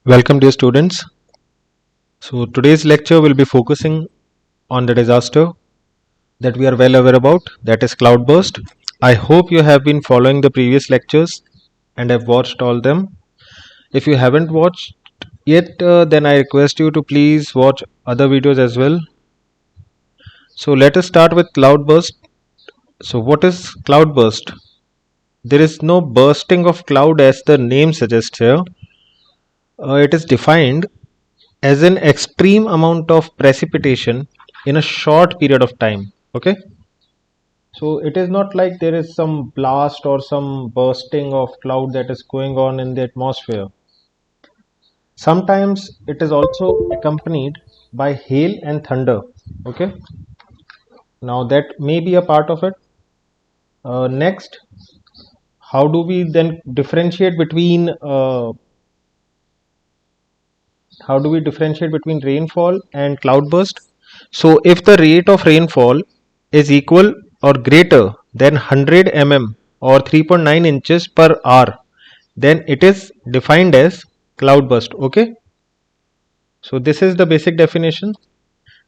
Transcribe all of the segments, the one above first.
Welcome dear students. So today's lecture will be focusing on the disaster that we are well aware about, that is cloudburst. I hope you have been following the previous lectures and have watched all them. If you haven't watched yet, then I request you to please watch other videos as well. So let us start with cloudburst. So what is cloudburst? There is no bursting of cloud as the name suggests here. It is defined as an extreme amount of precipitation in a short period of time. Okay, so it is not like there is some blast or some bursting of cloud that is going on in the atmosphere. Sometimes it is also accompanied by hail and thunder. Okay, now that may be a part of it. Next, how do we then differentiate between rainfall and cloudburst? So if the rate of rainfall is equal or greater than 100 mm or 3.9 inches per hour, then it is defined as cloudburst. Okay, so this is the basic definition.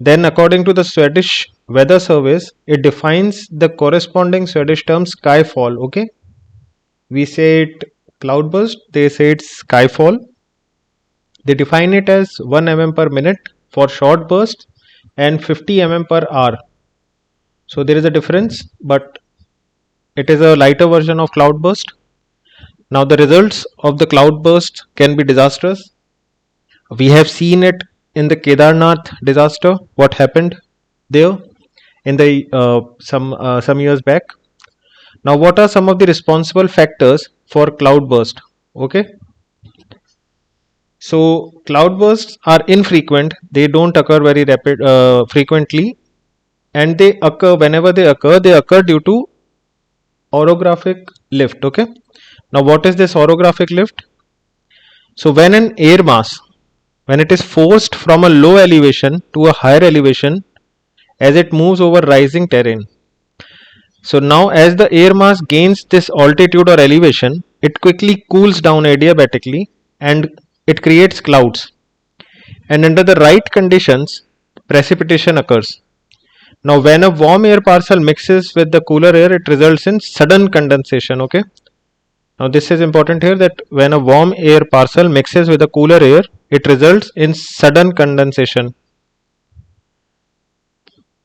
Then according to the Swedish weather service, it defines the corresponding Swedish term skyfall. Okay, we say it cloudburst, they say it's skyfall. They define it as 1 mm per minute for short bursts and 50 mm per hour. So there is a difference, but it is a lighter version of cloudburst. Now the results of the cloudburst can be disastrous. We have seen it in the Kedarnath disaster. What happened there in the some years back. Now what are some of the responsible factors for cloudburst? Okay. So cloudbursts are infrequent. They don't occur very frequently, and they occur whenever they occur due to orographic lift. Okay. Now what is this orographic lift? So when an air mass, when it is forced from a low elevation to a higher elevation as it moves over rising terrain. So now as the air mass gains this altitude or elevation, it quickly cools down adiabatically and it creates clouds. And under the right conditions, precipitation occurs. Now when a warm air parcel mixes with the cooler air, it results in sudden condensation. Okay. Now this is important here, that when a warm air parcel mixes with a cooler air, it results in sudden condensation.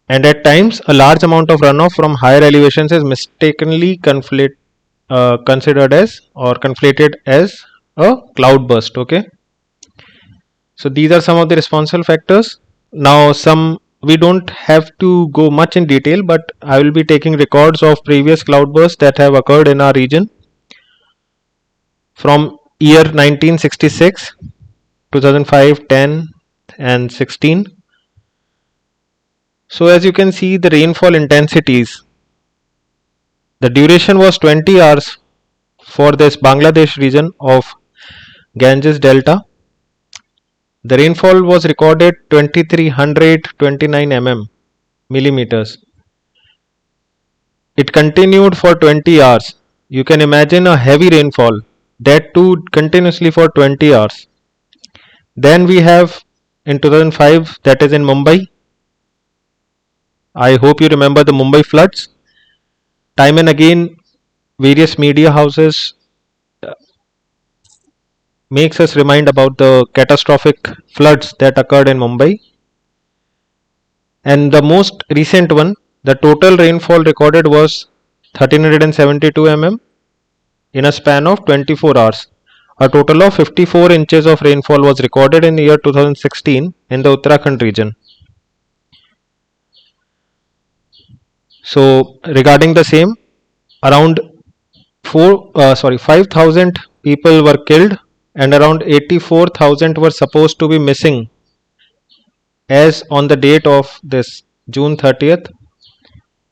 And at times a large amount of runoff from higher elevations is mistakenly considered as or conflated as a cloudburst. Okay. So these are some of the responsible factors. Now we don't have to go much in detail, but I will be taking records of previous cloudbursts that have occurred in our region from year 1966, 2005, 10 and 16. So as you can see, the rainfall intensities, the duration was 20 hours for this Bangladesh region of Ganges Delta. The rainfall was recorded 2329 millimeters. It continued for 20 hours. You can imagine a heavy rainfall, that too continuously for 20 hours. Then we have in 2005, that is in Mumbai. I hope you remember the Mumbai floods. Time and again, various media houses makes us remind about the catastrophic floods that occurred in Mumbai. And the most recent one, the total rainfall recorded was 1372 in a span of 24 hours. A total of 54 inches of rainfall was recorded in the year 2016 in the Uttarakhand region. So regarding the same, around 5,000 people were killed and around 84,000 were supposed to be missing as on the date of this June 30th,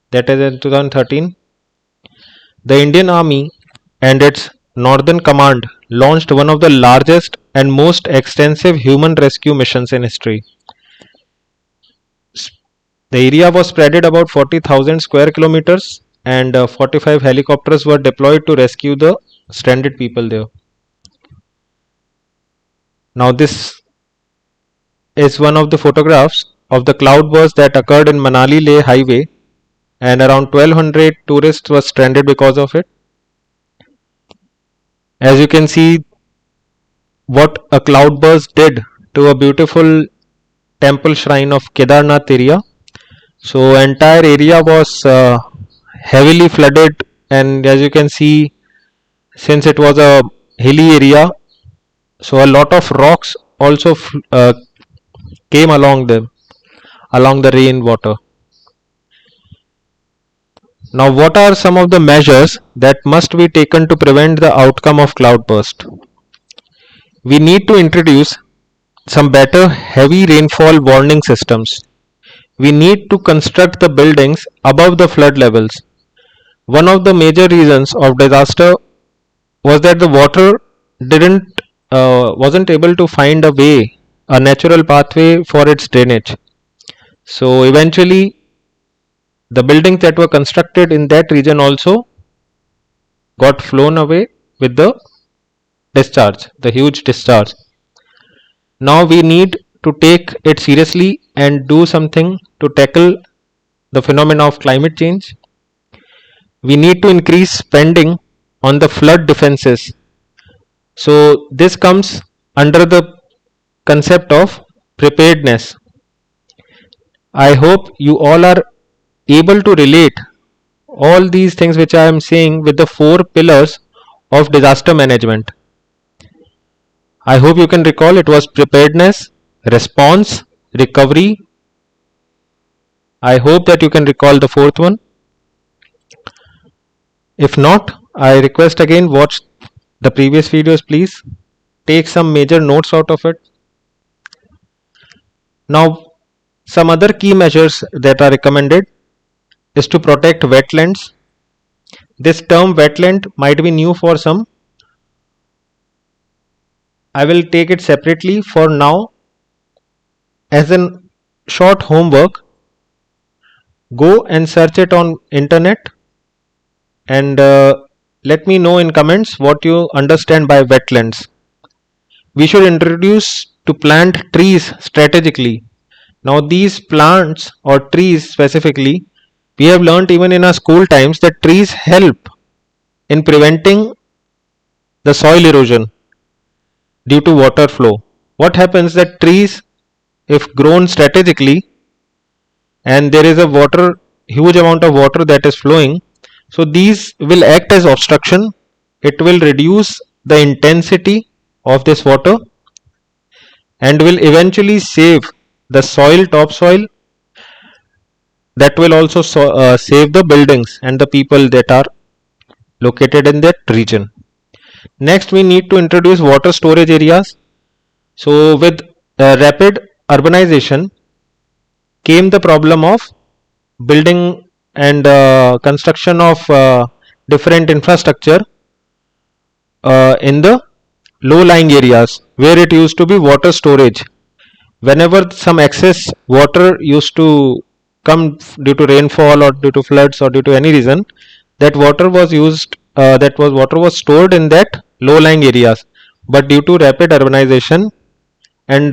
that is in 2013. The Indian Army and its Northern Command launched one of the largest and most extensive human rescue missions in history. The area was spread about 40,000 square kilometers and 45 helicopters were deployed to rescue the stranded people there. Now this is one of the photographs of the cloudburst that occurred in Manali Leh highway, and around 1200 tourists were stranded because of it. As you can see what a cloudburst did to a beautiful temple shrine of Kedarnath area. So entire area was heavily flooded, and as you can see, since it was a hilly area, so a lot of rocks also came along the rainwater. Now, what are some of the measures that must be taken to prevent the outcome of cloudburst? We need to introduce some better heavy rainfall warning systems. We need to construct the buildings above the flood levels. One of the major reasons of disaster was that the water didn't wasn't able to find a natural pathway for its drainage. So eventually the buildings that were constructed in that region also got flown away with the discharge, the huge discharge. Now we need to take it seriously and do something to tackle the phenomena of climate change. We need to increase spending on the flood defenses. So this comes under the concept of preparedness. I hope you all are able to relate all these things which I am saying with the 4 pillars of disaster management. I hope you can recall it was preparedness, response, recovery. I hope that you can recall the 4th one. If not, I request again watch the previous videos, please. Take some major notes out of it. Now, some other key measures that are recommended is to protect wetlands. This term wetland might be new for some. I will take it separately for now. As a short homework, go and search it on internet and let me know in comments what you understand by wetlands. We should introduce to plant trees strategically. Now these plants or trees specifically, we have learnt even in our school times that trees help in preventing the soil erosion due to water flow. What happens that trees, if grown strategically and there is a huge amount of water that is flowing, so these will act as obstruction. It will reduce the intensity of this water and will eventually save the topsoil. That will also save the buildings and the people that are located in that region. Next, we need to introduce water storage areas. So with rapid urbanization came the problem of building and construction of different infrastructure in the low-lying areas where it used to be water storage. Whenever some excess water used to come due to rainfall or due to floods or due to any reason, that water was stored in that low-lying areas. But due to rapid urbanization and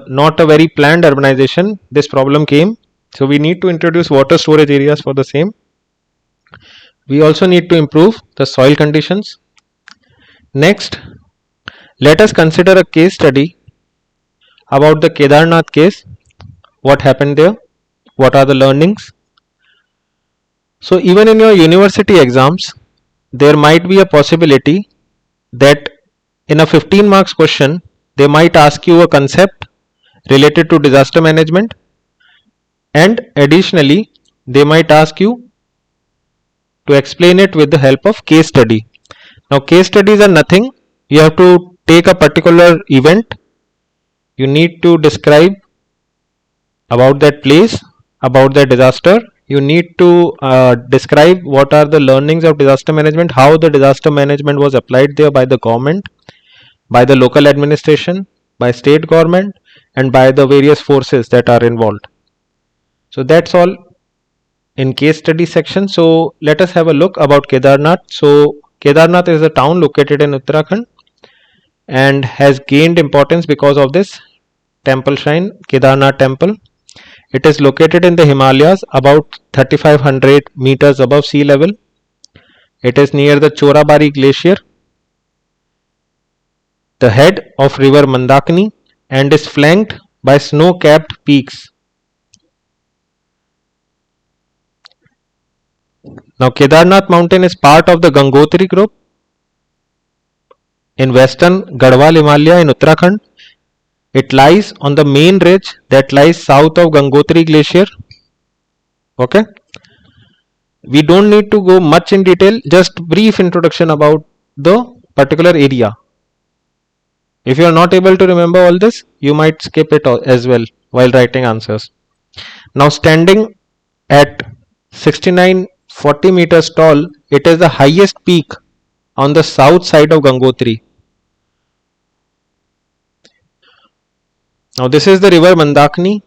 not a very planned urbanization, this problem came. So we need to introduce water storage areas for the same. We also need to improve the soil conditions. Next, let us consider a case study about the Kedarnath case. What happened there? What are the learnings? So even in your university exams, there might be a possibility that in a 15 marks question, they might ask you a concept related to disaster management, and additionally they might ask you to explain it with the help of case study. Now case studies are nothing. You have to take a particular event. You need to describe about that place, about the disaster. You need to describe what are the learnings of disaster management, how the disaster management was applied there by the government, by the local administration, by state government, and by the various forces that are involved. So that's all in case study section. So let us have a look about Kedarnath. So Kedarnath is a town located in Uttarakhand. and has gained importance because of this temple shrine, Kedarnath temple. It is located in the Himalayas about 3500 meters above sea level. It is near the Chorabari glacier, the head of river Mandakini, and is flanked by snow-capped peaks. Now Kedarnath mountain is part of the Gangotri group in western Garhwal Himalaya in Uttarakhand. It lies on the main ridge that lies south of Gangotri glacier. Okay. We don't need to go much in detail, just brief introduction about the particular area. If you are not able to remember all this, you might skip it as well while writing answers. Now standing at 6940 meters tall, it is the highest peak on the south side of Gangotri. Now this is the river Mandakini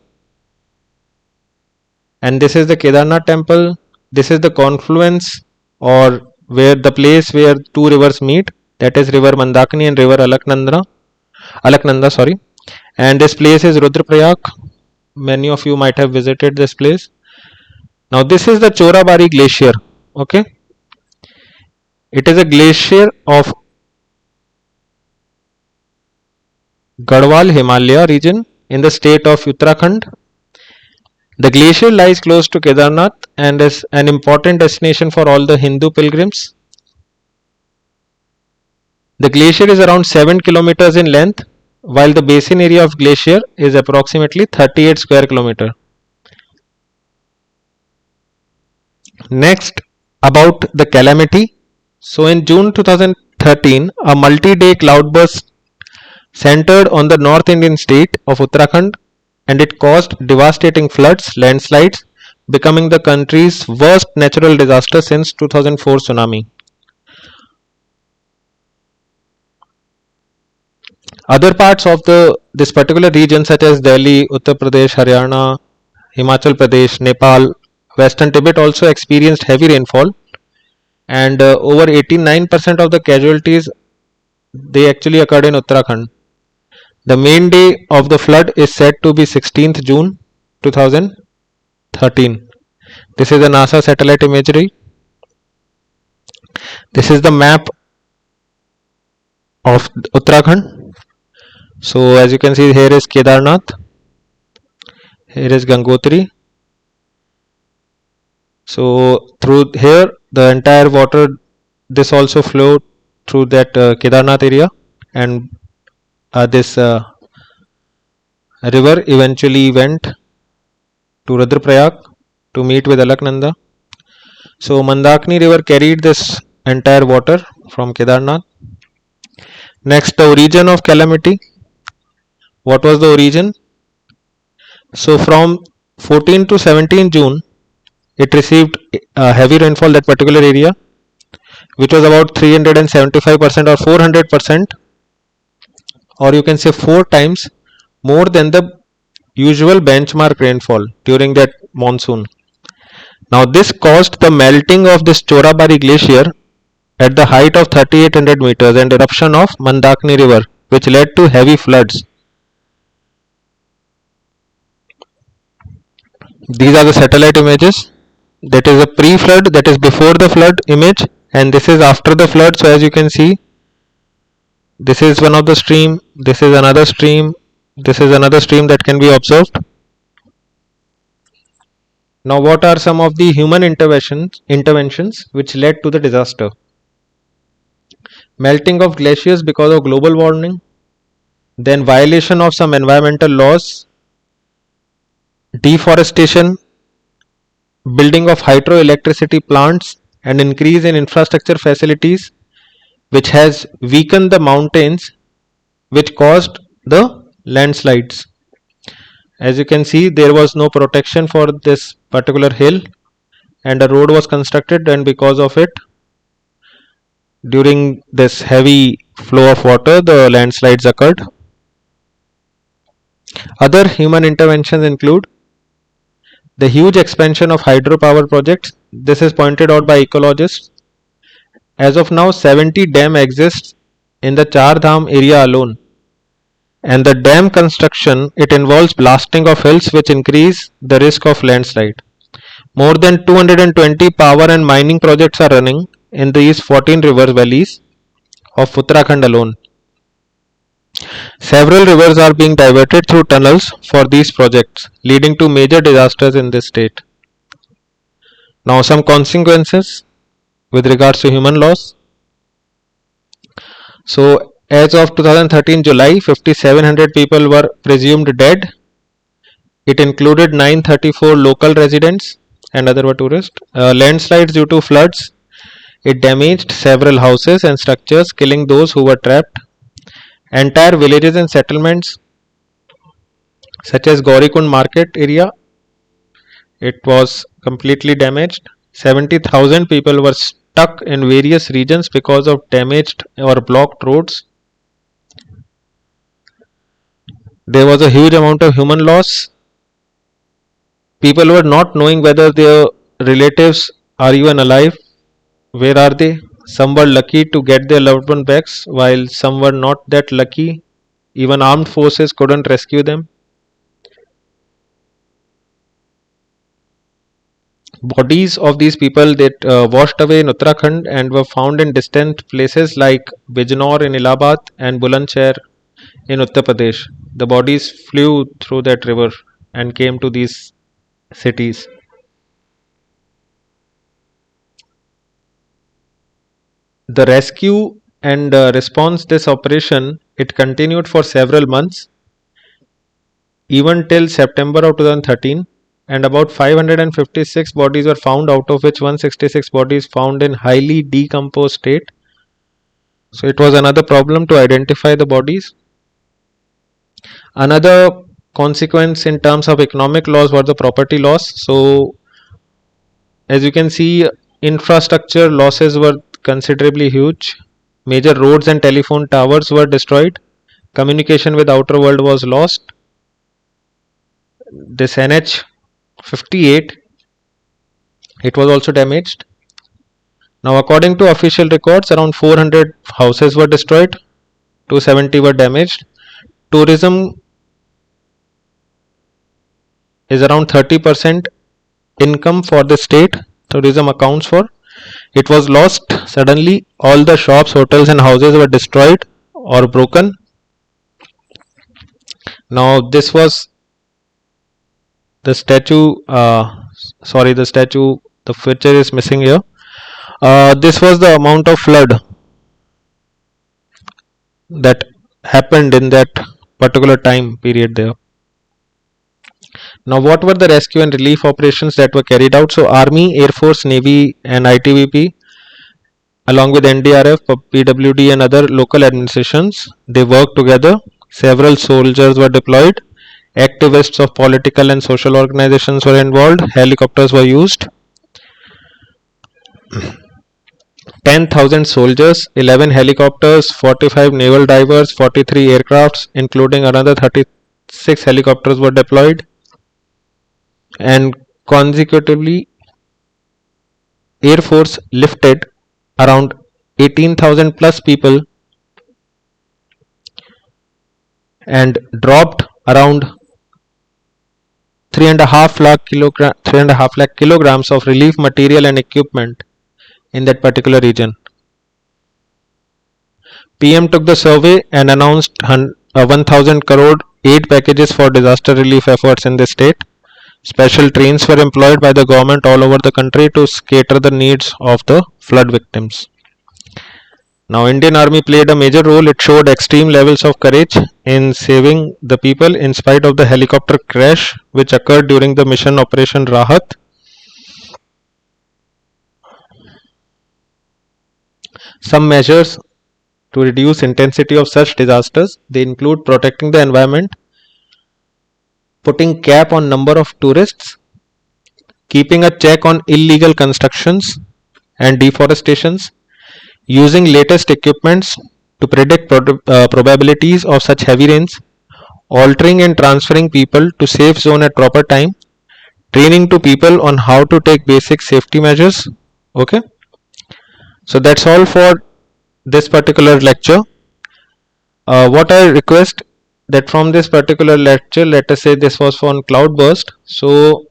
and this is the Kedarnath temple. This is the confluence or where the place where two rivers meet, that is river Mandakini and river Alaknanda, sorry. And this place is Rudraprayag. Many of you might have visited this place. Now this is the Chorabari glacier. Okay. It is a glacier of Garhwal Himalaya region in the state of Uttarakhand. The glacier lies close to Kedarnath and is an important destination for all the Hindu pilgrims. The glacier is around 7 kilometers in length, while the basin area of glacier is approximately 38 square kilometer. Next, about the calamity. So in June 2013, a multi-day cloudburst centered on the North Indian state of Uttarakhand, and it caused devastating floods, landslides, becoming the country's worst natural disaster since 2004 tsunami. Other parts of this particular region such as Delhi, Uttar Pradesh, Haryana, Himachal Pradesh, Nepal, Western Tibet also experienced heavy rainfall, and over 89% of the casualties they actually occurred in Uttarakhand. The main day of the flood is said to be 16th June 2013. This is the NASA satellite imagery. This is the map of Uttarakhand. So as you can see, here is Kedarnath, here is Gangotri. So through here the entire water, this also flowed through that Kedarnath area, and this river eventually went to Rudraprayag to meet with Alaknanda. So Mandakini river carried this entire water from Kedarnath. Next, the origin of calamity. What was the origin? So from 14 to 17 June, it received heavy rainfall, that particular area, which was about 375% or 400%, or you can say 4 times more than the usual benchmark rainfall during that monsoon. Now this caused the melting of this Chorabari glacier at the height of 3800 meters and eruption of Mandakini river, which led to heavy floods. These are the satellite images. That is a pre-flood, that is before the flood image, and this is after the flood. So as you can see, this is one of the stream, this is another stream, this is another stream that can be observed. Now what are some of the human interventions which led to the disaster? Melting of glaciers because of global warming, then violation of some environmental laws, deforestation, building of hydroelectricity plants, and increase in infrastructure facilities, which has weakened the mountains, which caused the landslides. As you can see, there was no protection for this particular hill, and a road was constructed, and because of it, during this heavy flow of water, the landslides occurred. Other human interventions include the huge expansion of hydropower projects. This is pointed out by ecologists. As of now, 70 dams exist in the Char Dham area alone. And the dam construction, it involves blasting of hills which increase the risk of landslide. More than 220 power and mining projects are running in these 14 river valleys of Uttarakhand alone. Several rivers are being diverted through tunnels for these projects, leading to major disasters in this state. Now, some consequences with regards to human loss. So, as of 2013 July, 5,700 people were presumed dead. It included 934 local residents and other were tourists. Landslides due to floods. It damaged several houses and structures, killing those who were trapped. Entire villages and settlements, such as Gaurikund market area, it was completely damaged. 70,000 people were stuck in various regions because of damaged or blocked roads. There was a huge amount of human loss. People were not knowing whether their relatives are even alive. Where are they? Some were lucky to get their loved one back, while some were not that lucky. Even armed forces couldn't rescue them. Bodies of these people that washed away in Uttarakhand and were found in distant places like Bijnor in Allahabad and Bulandshahr in Uttar Pradesh. The bodies flew through that river and came to these cities. The rescue and response this operation, it continued for several months, even till September of 2013, and about 556 bodies were found, out of which 166 bodies found in highly decomposed state. So it was another problem to identify the bodies. Another consequence in terms of economic loss was the property loss. So as you can see, infrastructure losses were considerably huge. Major roads and telephone towers were destroyed. Communication with outer world was lost. This NH 58, it was also damaged. Now, according to official records, around 400 houses were destroyed, 270 were damaged. Tourism is around 30% income for the state. Tourism accounts for. It was lost suddenly. All the shops, hotels and houses were destroyed or broken. Now this was the statue, the picture is missing here. This was the amount of flood that happened in that particular time period there. Now, what were the rescue and relief operations that were carried out? So, Army, Air Force, Navy, and ITBP, along with NDRF, PWD, and other local administrations, they worked together. Several soldiers were deployed. Activists of political and social organizations were involved. Helicopters were used. 10,000 soldiers, 11 helicopters, 45 naval divers, 43 aircrafts, including another 36 helicopters were deployed. And consecutively, Air Force lifted around 18,000 plus people and dropped around 3.5 lakh kilograms of relief material and equipment in that particular region. PM took the survey and announced 1,000 crore aid packages for disaster relief efforts in the state. Special trains were employed by the government all over the country to cater the needs of the flood victims. Now, Indian Army played a major role. It showed extreme levels of courage in saving the people in spite of the helicopter crash which occurred during the mission Operation Rahat. Some measures to reduce intensity of such disasters, they include protecting the environment, putting cap on number of tourists, keeping a check on illegal constructions and deforestations, using latest equipments to predict probabilities of such heavy rains, altering and transferring people to safe zone at proper time, training to people on how to take basic safety measures. Okay, so that's all for this particular lecture. What I request that from this particular lecture, let us say this was on cloudburst, so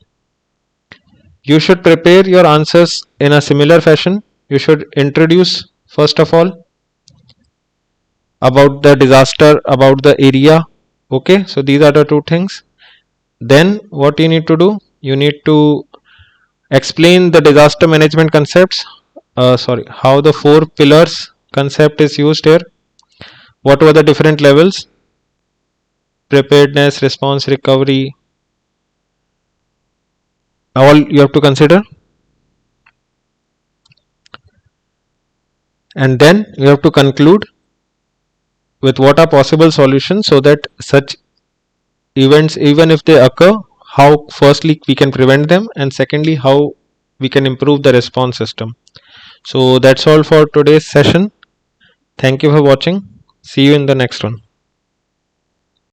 you should prepare your answers in a similar fashion. You should introduce first of all about the disaster, about the area. Okay, so these are the two things. Then what you need to do, you need to explain the disaster management concepts. How the four pillars concept is used here. What were the different levels? Preparedness, response, recovery. All you have to consider. And then you have to conclude with what are possible solutions so that such events, even if they occur, how firstly we can prevent them, and secondly how we can improve the response system. So that's all for today's session. Thank you for watching. See you in the next one.